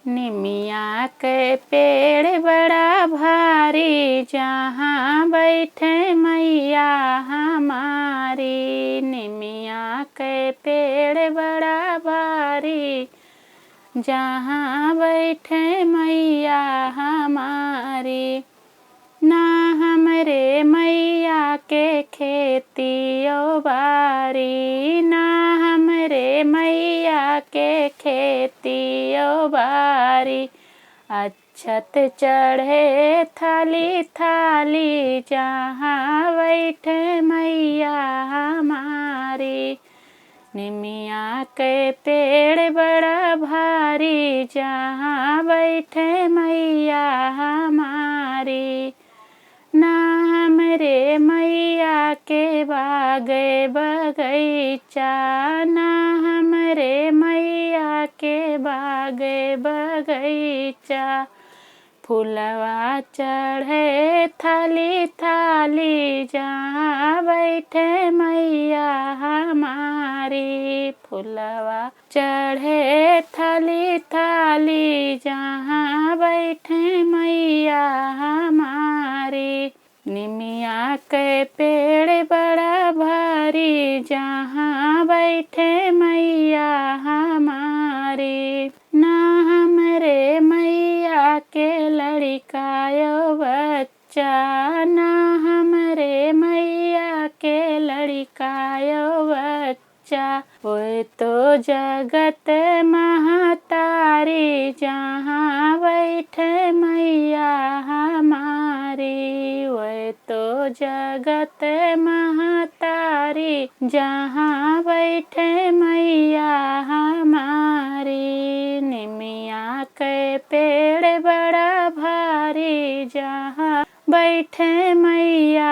निमिया के पेड़ बड़ा भारी, जहाँ बैठे मैया हमारी। निमिया के पेड़ बड़ा भारी, जहाँ बैठे मैया हमारी। ना हमरे मैया के खेतियो बारी, ना हमरे मैया के खेतियो बारी। अक्षत चढ़े थाली थाली, जहाँ बैठे मैया हमारी। निमिया के पेड़ बड़ा भारी, जहाँ बैठे मैया हमारी। ना हमरे मैया के बागे बगीचा, ना हमरे मैया के बागे बगीचा। फुलवा चढ़े थाली थाली, जहाँ बैठे मैया हमारी। फुलवा चढ़े थाली थाली, जहाँ बैठे मैया हमारी। निमिया के पेड़ बड़ा भारी, जहाँ बैठे मैया हमारी। ना हमरे मैया के लड़कायो बच्चा, ना हमरे मैया के लड़कायो बच्चा। वो तो जगत महतारी, जहाँ बैठे मैया हमारी। वो तो जगत महतारी, जहाँ बैठे मैया हमारी। निमिया के पेड़ बड़ा भारी, जहाँ बैठे मैया